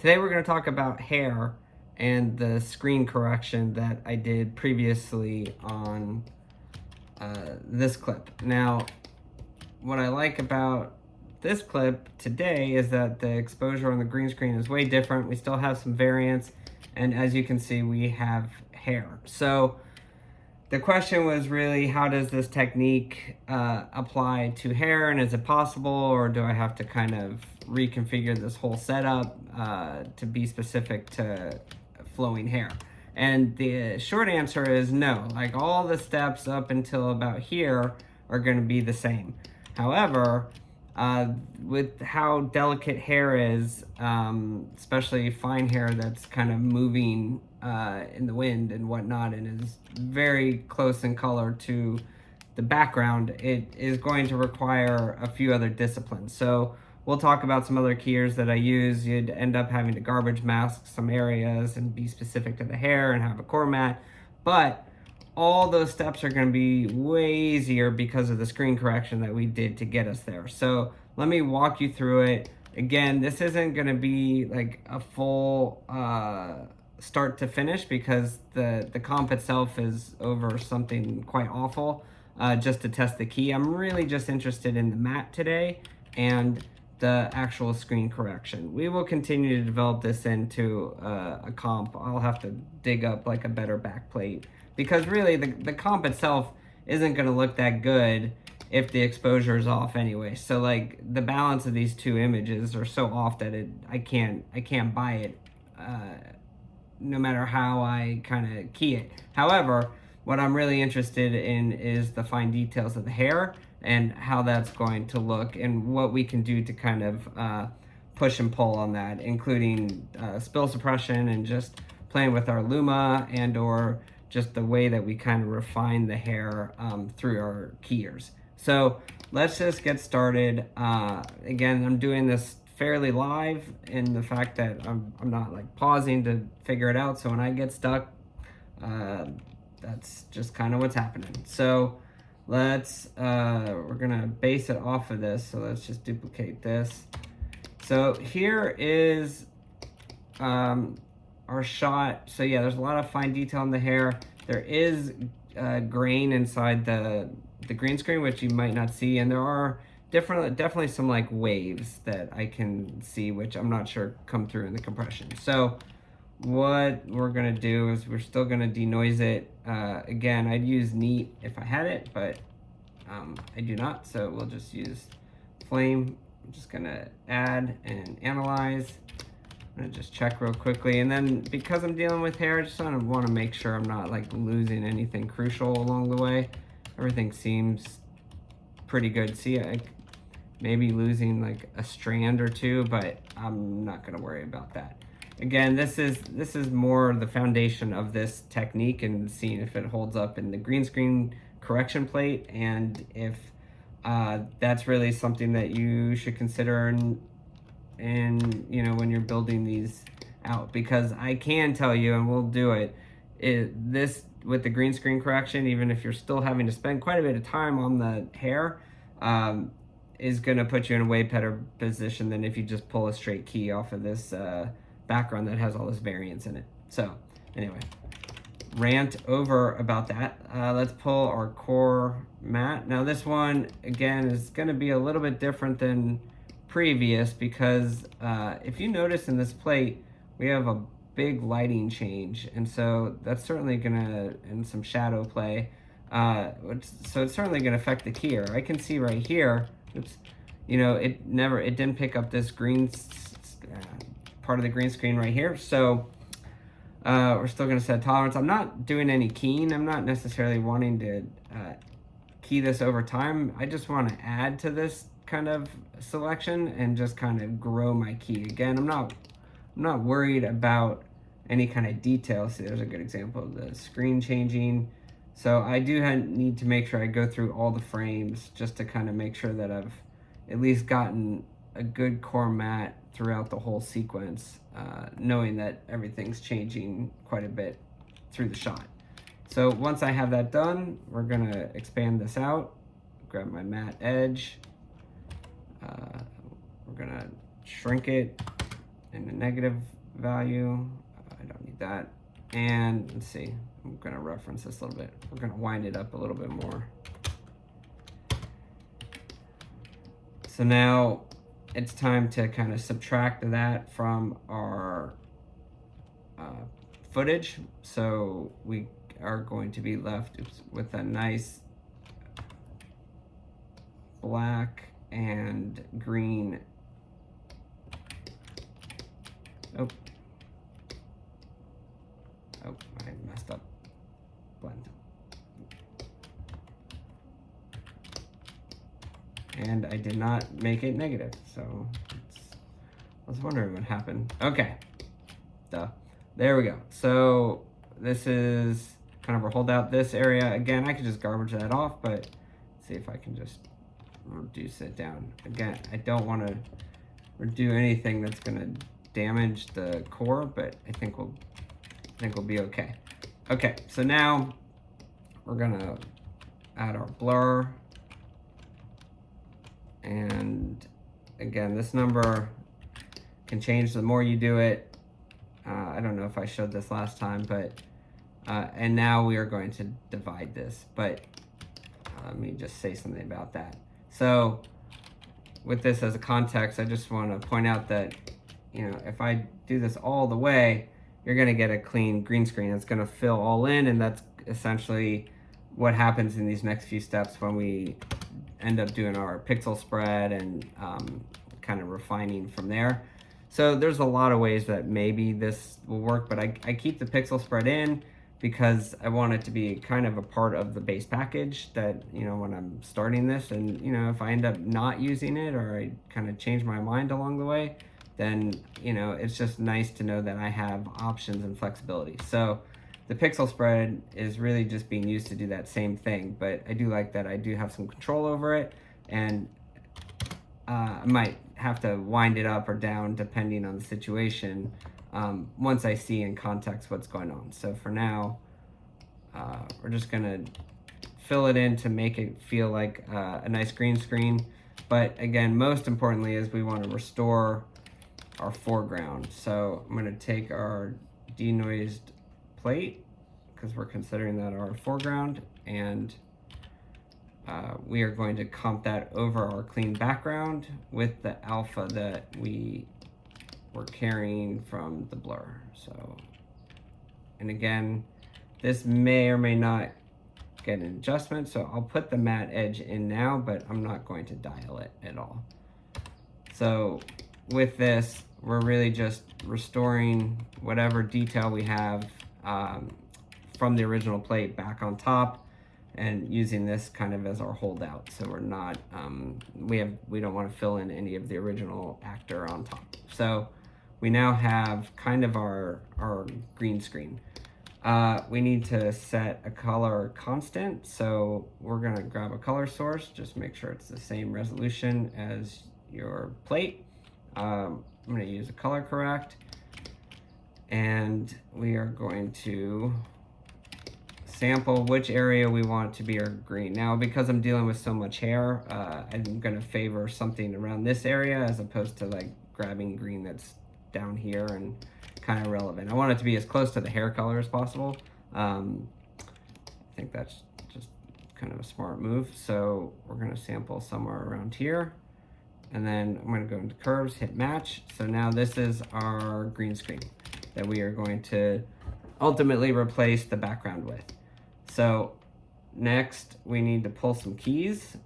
Today we're going to talk about hair and the screen correction that I did previously on this clip. Now, what I like about this clip today is that the exposure on the green screen is way different. We still have some variance, and as you can see, we have hair. So the question was really, how does this technique apply to hair, and is it possible, or do I have to kind of reconfigure this whole setup to be specific to flowing hair? And the short answer is no. Like, all the steps up until about here are going to be the same. However, with how delicate hair is, especially fine hair that's kind of moving in the wind and whatnot, and is very close in color to the background, it is going to require a few other disciplines. So we'll talk about some other keyers that I use. You'd end up having to garbage mask some areas and be specific to the hair and have a core mat, but all those steps are going to be way easier because of the screen correction that we did to get us there. So let me walk you through it. Again, this isn't going to be like a full start to finish, because the comp itself is over something quite awful, just to test the key. I'm really just interested in the mat today and the actual screen correction. We will continue to develop this into a comp. I'll have to dig up like a better backplate, because really the comp itself isn't going to look that good if the exposure is off anyway. So like, the balance of these two images are so off that I can't buy it no matter how I kind of key it. However, what I'm really interested in is the fine details of the hair and how that's going to look, and what we can do to kind of push and pull on that, including spill suppression and just playing with our luma, and or just the way that we kind of refine the hair through our keyers. So let's just get started. Again, I'm doing this fairly live in the fact that I'm not like pausing to figure it out. So when I get stuck, that's just kind of what's happening. So let's, we're gonna base it off of this. So let's just duplicate this. So here is our shot. So yeah, there's a lot of fine detail in the hair. There is grain inside the green screen, which you might not see, and there are definitely some like waves that I can see, which I'm not sure come through in the compression. So what we're gonna do is we're still gonna denoise it. Again, I'd use neat if I had it, but I do not, so we'll just use flame. I'm just gonna add and analyze. I'm gonna just check real quickly, and then because I'm dealing with hair, I just want to make sure I'm not like losing anything crucial along the way. Everything seems pretty good. See, I maybe losing like a strand or two, but I'm not gonna worry about that. Again, this is more the foundation of this technique, and seeing if it holds up in the green screen correction plate, and if that's really something that you should consider and you know, when you're building these out. Because I can tell you, and we'll do it, this with the green screen correction, even if you're still having to spend quite a bit of time on the hair, is going to put you in a way better position than if you just pull a straight key off of this background that has all this variance in it. So anyway, rant over about that. Let's pull our core mat. Now this one, again, is going to be a little bit different than previous, because if you notice in this plate, we have a big lighting change, and so that's certainly gonna, and some shadow play, so it's certainly gonna affect the keyer. I can see right here, oops, you know, it didn't pick up this green part of the green screen right here. So we're still gonna set tolerance. I'm not doing any keying. I'm not necessarily wanting to key this over time. I just want to add to this kind of selection and just kind of grow my key. Again, I'm not worried about any kind of detail. See, there's a good example of the screen changing. So I do need to make sure I go through all the frames just to kind of make sure that I've at least gotten a good core mat throughout the whole sequence, knowing that everything's changing quite a bit through the shot. So once I have that done, we're gonna expand this out, grab my matte edge, we're gonna shrink it in a negative value. I don't need that. And let's see, I'm gonna reference this a little bit. We're gonna wind it up a little bit more. So now it's time to kind of subtract that from our footage. So we are going to be left with a nice black and green. Oh, I messed up. Blend. And I did not make it negative, so I was wondering what happened. Okay, duh. There we go. So this is kind of our holdout. This area, again, I could just garbage that off, but see if I can just reduce it down. Again, I don't want to do anything that's going to damage the core, but I think we'll be okay. Okay, so now we're gonna add our blur. And again, this number can change the more you do it. I don't know if I showed this last time, but and now we are going to divide this, but let me just say something about that. So with this as a context, I just want to point out that, you know, if I do this all the way, you're going to get a clean green screen. It's going to fill all in, and that's essentially what happens in these next few steps when we end up doing our pixel spread and kind of refining from there. So there's a lot of ways that maybe this will work, but I keep the pixel spread in because I want it to be kind of a part of the base package that, you know, when I'm starting this, and, you know, if I end up not using it or I kind of change my mind along the way, then, you know, it's just nice to know that I have options and flexibility. So the pixel spread is really just being used to do that same thing, but I do like that I do have some control over it, and I might have to wind it up or down depending on the situation once I see in context what's going on. So for now, we're just gonna fill it in to make it feel like a nice green screen. But again, most importantly is we want to restore our foreground. So I'm going to take our denoised plate, because we're considering that our foreground, and we are going to comp that over our clean background with the alpha that we were carrying from the blur. So, and again, this may or may not get an adjustment, so I'll put the matte edge in now, but I'm not going to dial it at all. So with this, we're really just restoring whatever detail we have from the original plate back on top, and using this kind of as our holdout. So we're not, we don't want to fill in any of the original actor on top. So we now have kind of our green screen. We need to set a color constant. So we're gonna grab a color source, just make sure it's the same resolution as your plate. I'm gonna use a color correct, and we are going to sample which area we want to be our green. Now, because I'm dealing with so much hair, I'm gonna favor something around this area as opposed to like grabbing green that's down here and kind of relevant. I want it to be as close to the hair color as possible. I think that's just kind of a smart move. So we're gonna sample somewhere around here, and then I'm gonna go into curves, hit match. So now this is our green screen that we are going to ultimately replace the background with. So next we need to pull some keys.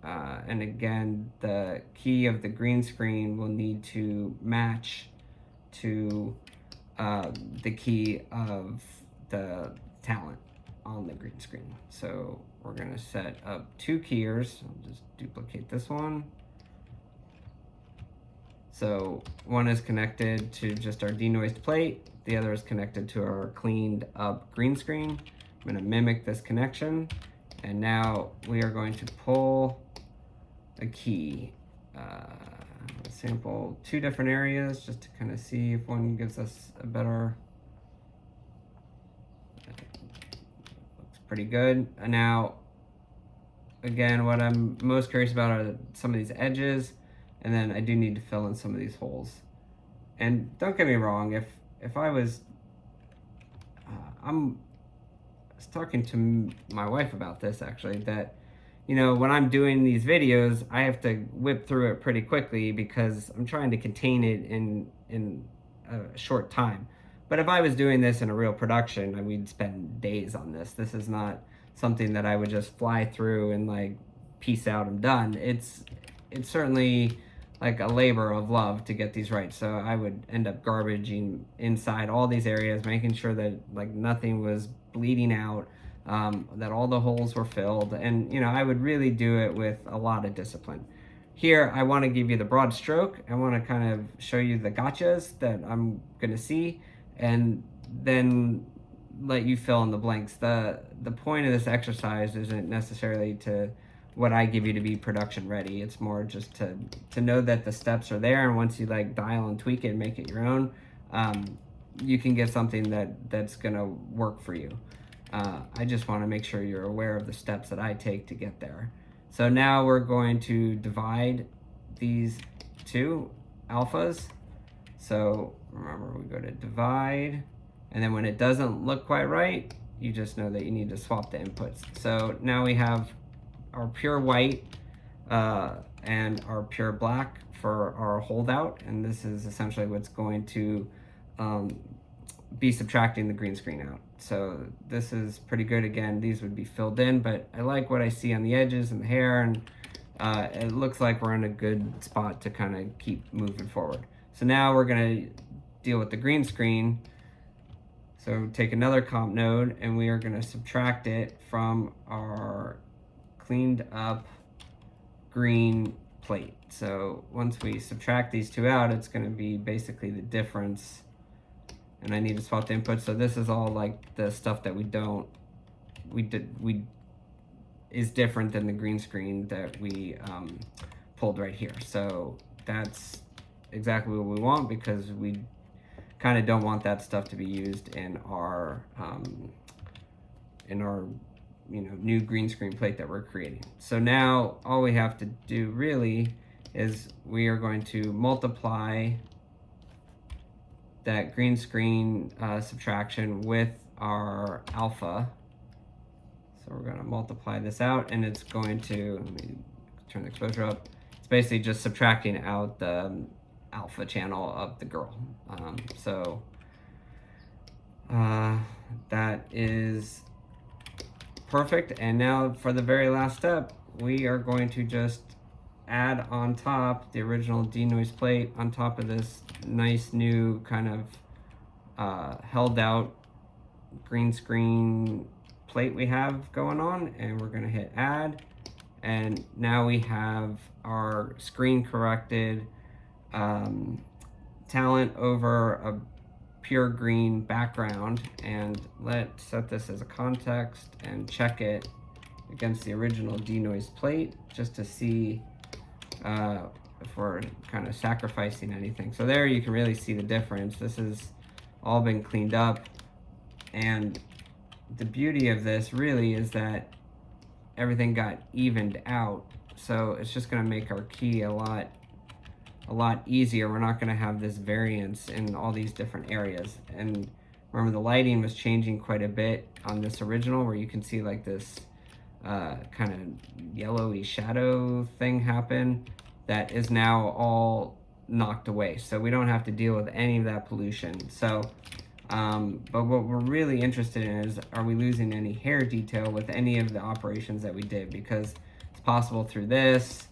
And again, the key of the green screen will need to match to the key of the talent on the green screen. So we're gonna set up two keyers. I'll just duplicate this one. So one is connected to just our denoised plate. The other is connected to our cleaned up green screen. I'm gonna mimic this connection. And now we are going to pull a key. Sample two different areas just to kind of see if one gives us a better, looks pretty good. And now, again, what I'm most curious about are some of these edges, and then I do need to fill in some of these holes. And don't get me wrong, if I was, I'm was talking to my wife about this actually, that when I'm doing these videos, I have to whip through it pretty quickly because I'm trying to contain it in a short time. But if I was doing this in a real production, we'd spend days on this. This is not something that I would just fly through and like peace out, I'm done. It's certainly like a labor of love to get these right. So I would end up garbaging inside all these areas, making sure that like nothing was bleeding out, that all the holes were filled, and I would really do it with a lot of discipline. Here, I want to give you the broad stroke. I want to kind of show you the gotchas that I'm going to see, and then let you fill in the blanks. The point of this exercise isn't necessarily to what I give you to be production ready. It's more just to know that the steps are there, and once you like dial and tweak it and make it your own, you can get something that's gonna work for you. I just want to make sure you're aware of the steps that I take to get there. So now we're going to divide these two alphas. So remember, we go to divide, and then when it doesn't look quite right, you just know that you need to swap the inputs. So now we have our pure white and our pure black for our holdout, and this is essentially what's going to be subtracting the green screen out. So this is pretty good. Again, these would be filled in, but I like what I see on the edges and the hair, and it looks like we're in a good spot to kind of keep moving forward. So now we're gonna deal with the green screen. So take another comp node, and we are gonna subtract it from our cleaned up green plate. So once we subtract these two out, it's going to be basically the difference, and I need to swap the input. So this is all like the stuff that is different than the green screen that we pulled right here. So that's exactly what we want, because we kind of don't want that stuff to be used in our new green screen plate that we're creating. So now all we have to do really is we are going to multiply that green screen subtraction with our alpha. So we're going to multiply this out, and it's going to, let me turn the exposure up. It's basically just subtracting out the alpha channel of the girl. That is perfect. And now for the very last step, we are going to just add on top the original denoise plate on top of this nice new kind of held out green screen plate we have going on, and we're going to hit add, and now we have our screen corrected talent over a pure green background. And let's set this as a context and check it against the original denoise plate just to see if we're kind of sacrificing anything. So there you can really see the difference. This has all been cleaned up, and the beauty of this really is that everything got evened out. So it's just going to make our key a lot easier. We're not going to have this variance in all these different areas. And remember, the lighting was changing quite a bit on this original, where you can see like this kind of yellowy shadow thing happen that is now all knocked away. So we don't have to deal with any of that pollution. So but what we're really interested in is, are we losing any hair detail with any of the operations that we did? Because it's possible through this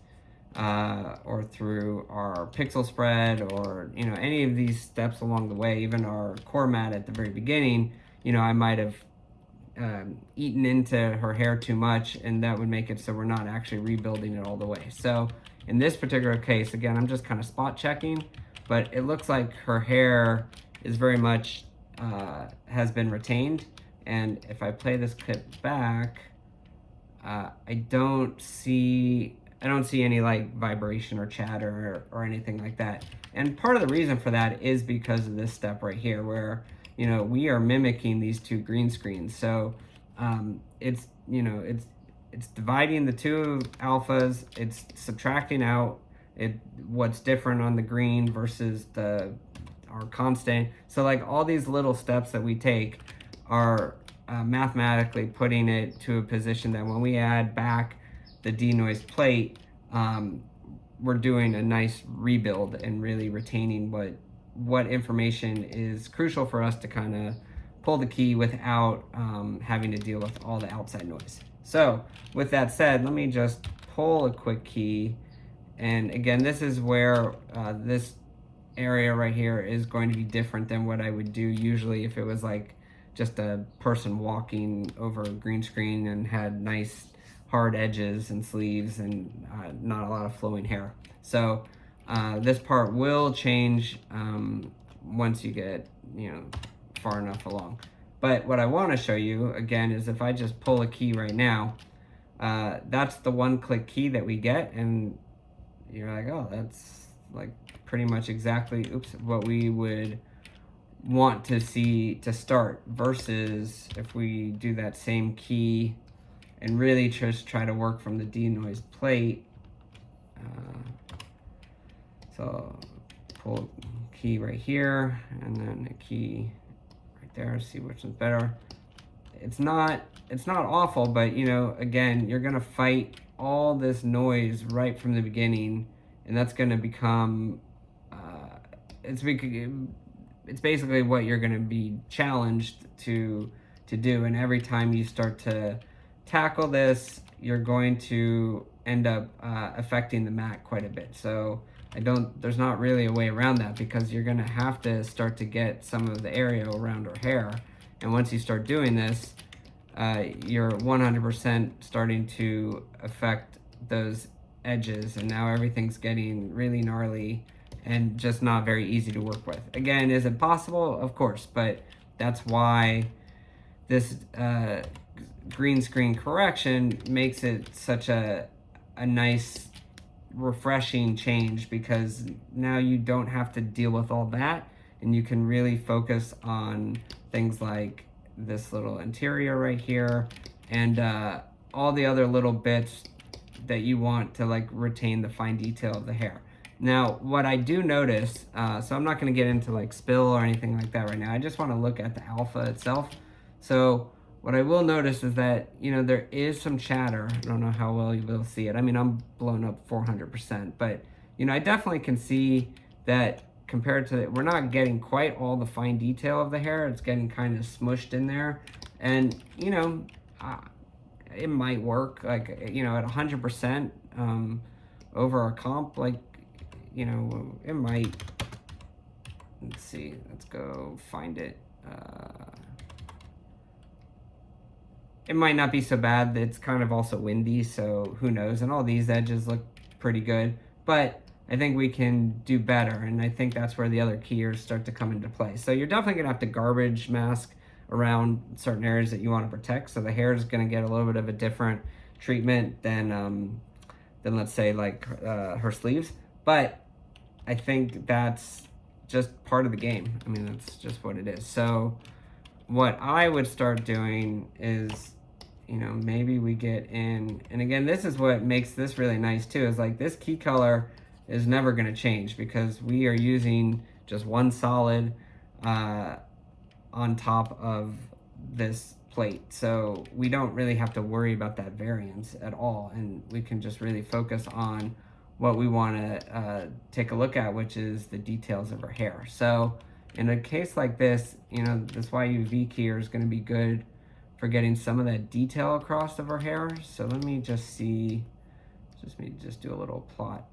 or through our pixel spread, or any of these steps along the way, even our core mat at the very beginning, I might have eaten into her hair too much, and that would make it so we're not actually rebuilding it all the way. So in this particular case, again, I'm just kind of spot checking, but it looks like her hair is very much has been retained. And if I play this clip back, I don't see any like vibration or chatter or anything like that. And part of the reason for that is because of this step right here, where we are mimicking these two green screens. So it's dividing the two alphas, it's subtracting out what's different on the green versus the are constant. So like all these little steps that we take are mathematically putting it to a position that when we add back the denoise plate, we're doing a nice rebuild and really retaining what information is crucial for us to kind of pull the key without having to deal with all the outside noise. So with that said, let me just pull a quick key. And again, this is where this area right here is going to be different than what I would do usually if it was like just a person walking over a green screen and had nice hard edges and sleeves and not a lot of flowing hair. So this part will change once you get, far enough along. But what I want to show you again is if I just pull a key right now, that's the one-click key that we get, and you're like, oh, that's like pretty much exactly what we would want to see to start, versus if we do that same key and really just try to work from the denoise plate. So pull a key right here and then a key right there, see which one's better. It's not awful, but again, you're gonna fight all this noise right from the beginning, and that's gonna become it's basically what you're gonna be challenged to do. And every time you start to tackle this, you're going to end up affecting the mat quite a bit. So there's not really a way around that, because you're gonna have to start to get some of the area around her hair. And once you start doing this, you're 100% starting to affect those edges, and now everything's getting really gnarly and just not very easy to work with. Again, is it possible? Of course, but that's why this green screen correction makes it such a nice, refreshing change, because now you don't have to deal with all that, and you can really focus on things like this little interior right here and all the other little bits that you want to like retain the fine detail of the hair. Now, what I do notice, so I'm not going to get into like spill or anything like that right now. I just want to look at the alpha itself. So what I will notice is that, there is some chatter. I don't know how well you will see it. I mean, I'm blown up 400%, but, I definitely can see that compared to we're not getting quite all the fine detail of the hair. It's getting kind of smushed in there. And, it might work like, at 100% over a comp, like, it might. Let's see, let's go find it. It might not be so bad. It's kind of also windy, so who knows? And all these edges look pretty good, but I think we can do better, and I think that's where the other keyers start to come into play. So you're definitely gonna have to garbage mask around certain areas that you want to protect. So the hair is gonna get a little bit of a different treatment than let's say like her sleeves. But I think that's just part of the game. I mean, that's just what it is. So what I would start doing is, maybe we get in, and again, this is what makes this really nice too, is like this key color is never going to change, because we are using just one solid on top of this plate. So we don't really have to worry about that variance at all, and we can just really focus on what we want to take a look at, which is the details of her hair. So in a case like this, this YUV keyer is going to be good for getting some of that detail across of her hair. So let me just see, just do a little plot.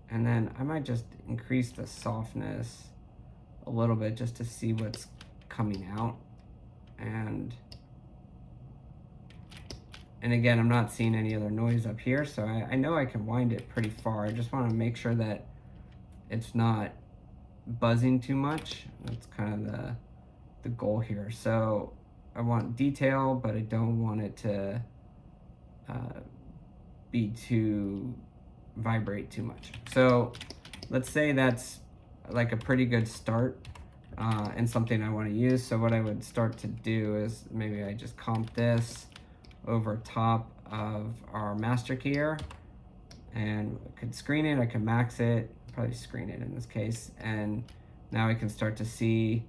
And then I might just increase the softness a little bit just to see what's coming out. And again, I'm not seeing any other noise up here, so I know I can wind it pretty far. I just want to make sure that it's not buzzing too much. That's kind of the goal here. So I want detail, but I don't want it to vibrate too much. So let's say that's like a pretty good start and something I want to use. So what I would start to do is maybe I just comp this over top of our master keyer, and I could screen it, I can max it, probably screen it in this case, and now I can start to see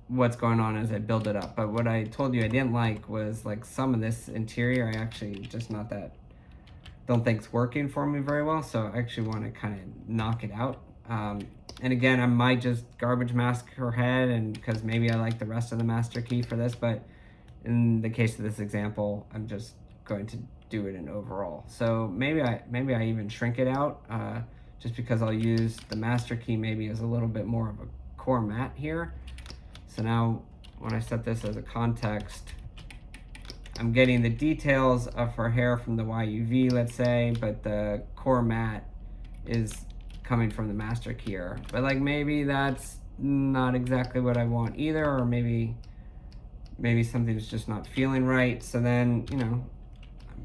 what's going on as I build it up. But what I told you I didn't like was like some of this interior I actually just don't think it's working for me very well, so I actually want to kind of knock it out. And again, I might just garbage mask her head, and because maybe I like the rest of the master key for this, but in the case of this example, I'm just going to do it in overall. So maybe I even shrink it out, just because I'll use the master key maybe as a little bit more of a core matte here. So now when I set this as a context, I'm getting the details of her hair from the YUV, let's say, but the core matte is coming from the master keyer. But like maybe that's not exactly what I want either, or maybe something's just not feeling right. So then, you know,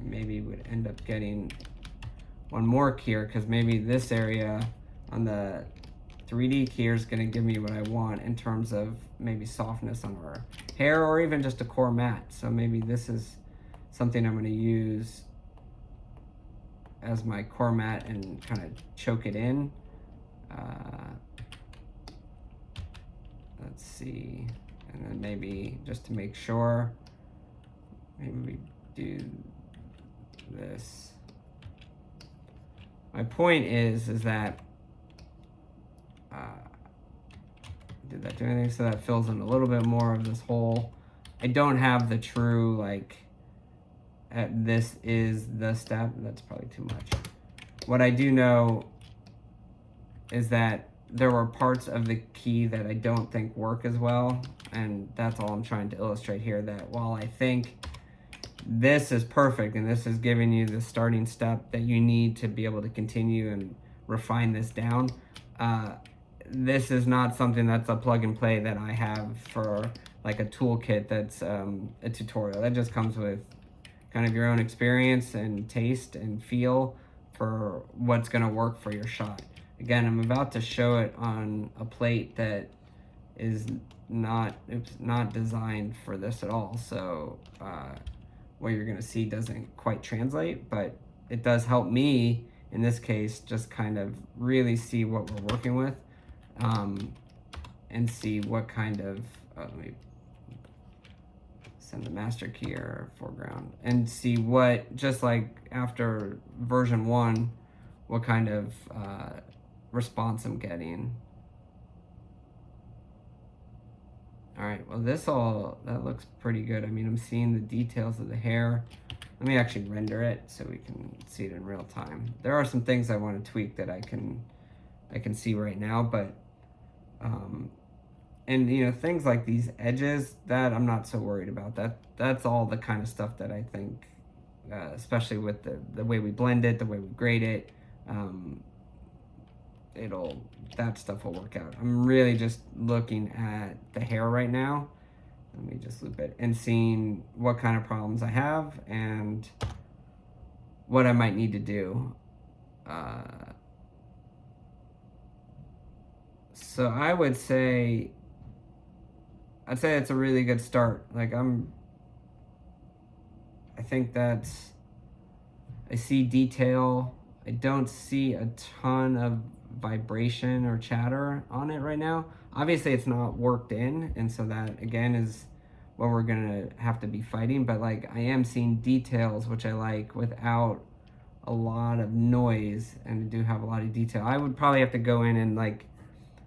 maybe would end up getting one more keyer, because maybe this area on the 3D keyer is going to give me what I want in terms of maybe softness on her hair, or even just a core matte. So maybe this is something I'm going to use as my core matte and kind of choke it in. Let's see, and then maybe just to make sure, maybe we do this. My point is that did that do anything? So that fills in a little bit more of this hole. I don't have the true like this is the step. That's probably too much. What I do know is that there were parts of the key that I don't think work as well, and that's all I'm trying to illustrate here, that while I think this is perfect and this is giving you the starting step that you need to be able to continue and refine this down, this is not something that's a plug and play that I have for like a toolkit that's a tutorial. That just comes with kind of your own experience and taste and feel for what's going to work for your shot. Again, I'm about to show it on a plate that is not designed for this at all. So what you're going to see doesn't quite translate, but it does help me in this case just kind of really see what we're working with, and see what kind of let me send the master key or foreground and see what, just like after version 1, what kind of response I'm getting. All right, well that looks pretty good. I mean, I'm seeing the details of the hair. Let me actually render it so we can see it in real time. There are some things I want to tweak that I can see right now, but and you know, things like these edges, that I'm not so worried about. That's all the kind of stuff that I think, especially with the way we blend it, the way we grade it, that stuff will work out. I'm really just looking at the hair right now. Let me just loop it and seeing what kind of problems I have and what I might need to do. So I'd say it's a really good start. Like I think I see detail. I don't see a ton of vibration or chatter on it right now. Obviously it's not worked in, and so that again is what we're gonna have to be fighting, but like I am seeing details, which I like, without a lot of noise, and I do have a lot of detail. I would probably have to go in and like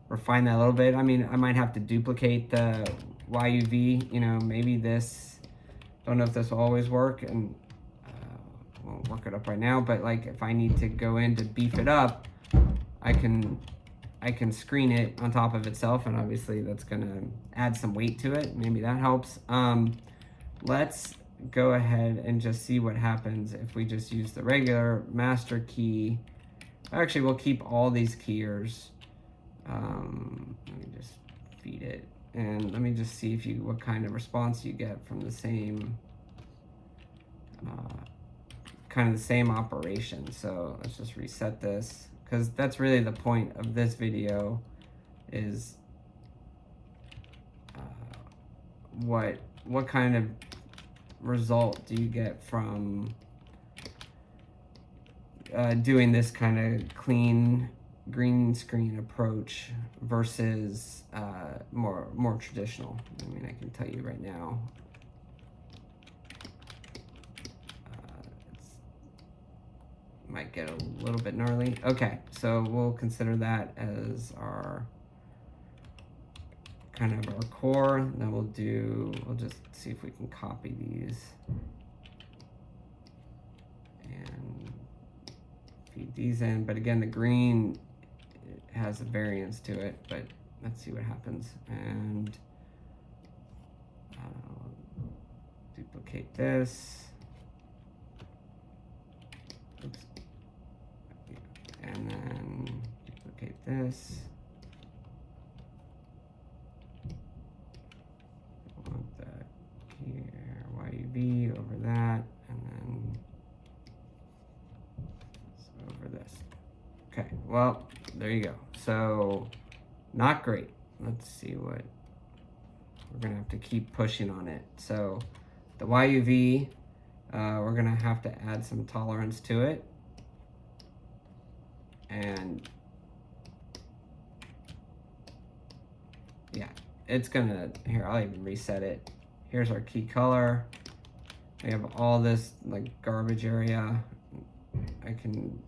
refine that a little bit. I mean, I might have to duplicate the YUV, you know, maybe this, don't know if this will always work, and won't work it up right now, but like if I need to go in to beef it up, I can screen it on top of itself, and obviously that's gonna add some weight to it. Maybe that helps. Let's go ahead and just see what happens if we just use the regular master key. Actually, we'll keep all these keyers. Let me just feed it, and let me just see what kind of response you get from the same kind of the same operation. So let's just reset this, because that's really the point of this video, is what kind of result do you get from doing this kind of clean green screen approach versus more traditional. I mean, I can tell you right now, it might get a little bit gnarly. Okay, so we'll consider that as our kind of our core. Then we'll just see if we can copy these and feed these in. But again, the green has a variance to it, but let's see what happens. And duplicate this. Oops. And then duplicate this. I want that here, YUV over that, and then over this. Okay, well, there you go. So, not great. Let's see what, we're gonna have to keep pushing on it. So, the YUV, we're gonna have to add some tolerance to it. And yeah, it's gonna, here, I'll even reset it. Here's our key color. We have all this like garbage area. I can,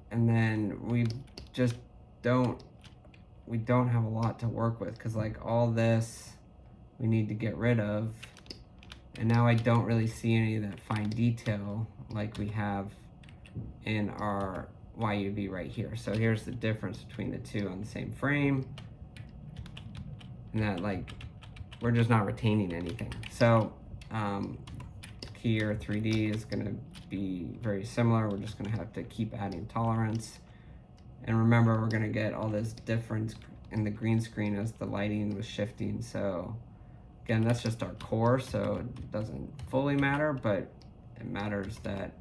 and then we don't have a lot to work with, because like all this we need to get rid of. And now I don't really see any of that fine detail like we have in our YUV right here. So here's the difference between the two on the same frame. And that, like, we're just not retaining anything. So Keyer 3D is gonna be very similar. We're just gonna have to keep adding tolerance. And remember, we're gonna get all this difference in the green screen as the lighting was shifting. So again, that's just our core, so it doesn't fully matter, but it matters that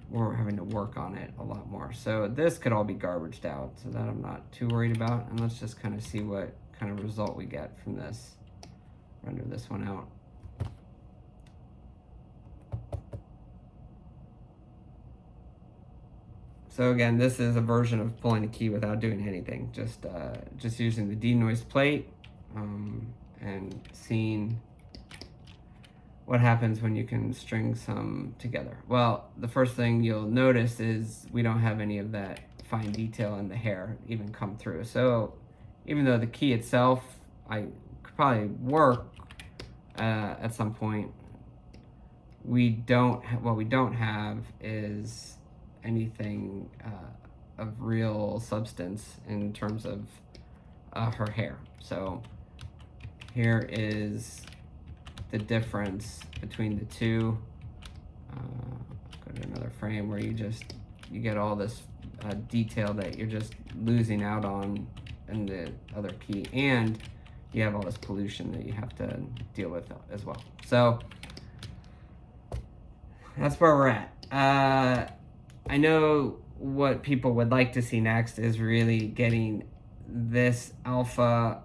we're having to work on it a lot more. So this could all be garbaged out, so that I'm not too worried about. And let's just kind of see what kind of result we get from this. Render this one out. So again, this is a version of pulling a key without doing anything, just using the denoise plate and seeing what happens when you can string some together. Well, the first thing you'll notice is we don't have any of that fine detail in the hair even come through. So even though the key itself, I could probably work at some point, what we don't have is anything of real substance in terms of her hair. So here is the difference between the two. Go to another frame where you get all this detail that you're just losing out on in the other key, and you have all this pollution that you have to deal with as well. So that's where we're at. I know what people would like to see next is really getting this alpha,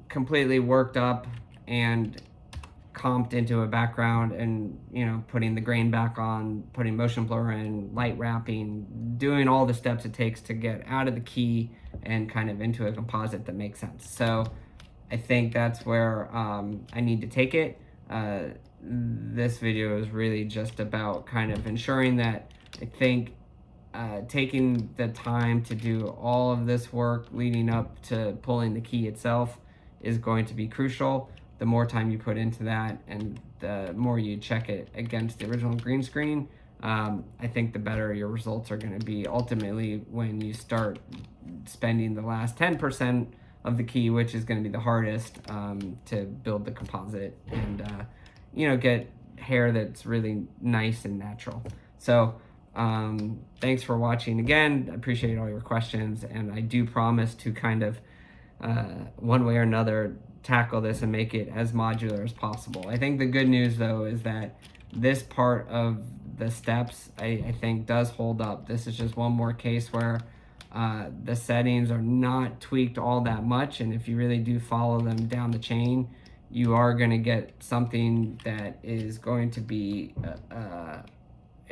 completely worked up and comped into a background, and putting the grain back on, putting motion blur in, light wrapping, doing all the steps it takes to get out of the key and kind of into a composite that makes sense. So I think that's where I need to take it. This video is really just about kind of ensuring that I think taking the time to do all of this work leading up to pulling the key itself is going to be crucial. The more time you put into that and the more you check it against the original green screen, I think the better your results are going to be ultimately when you start spending the last 10% of the key, which is going to be the hardest, to build the composite and get hair that's really nice and natural. So thanks for watching again. I appreciate all your questions, and I do promise to kind of one way or another tackle this and make it as modular as possible. I think the good news though is that this part of the steps I think does hold up. This is just one more case where the settings are not tweaked all that much, and if you really do follow them down the chain, you are going to get something that is going to be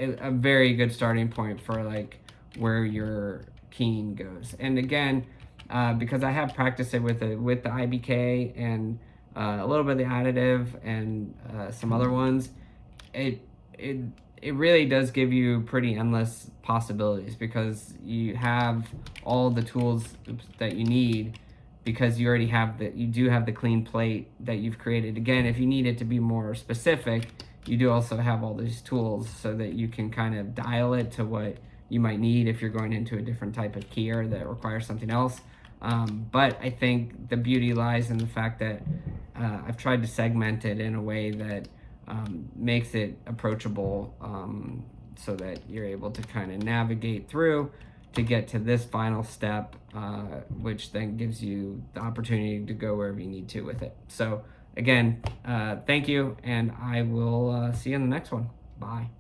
a very good starting point for like where your keying goes. And again, because I have practiced it with the IBK and a little bit of the additive and some other ones, it it it really does give you pretty endless possibilities because you have all the tools that you need because you do have the clean plate that you've created. Again, if you need it to be more specific, you do also have all these tools so that you can kind of dial it to what you might need if you're going into a different type of keyer that requires something else. But I think the beauty lies in the fact that I've tried to segment it in a way that makes it approachable, so that you're able to kind of navigate through to get to this final step, which then gives you the opportunity to go wherever you need to with it. So again, thank you, and I will see you in the next one. Bye.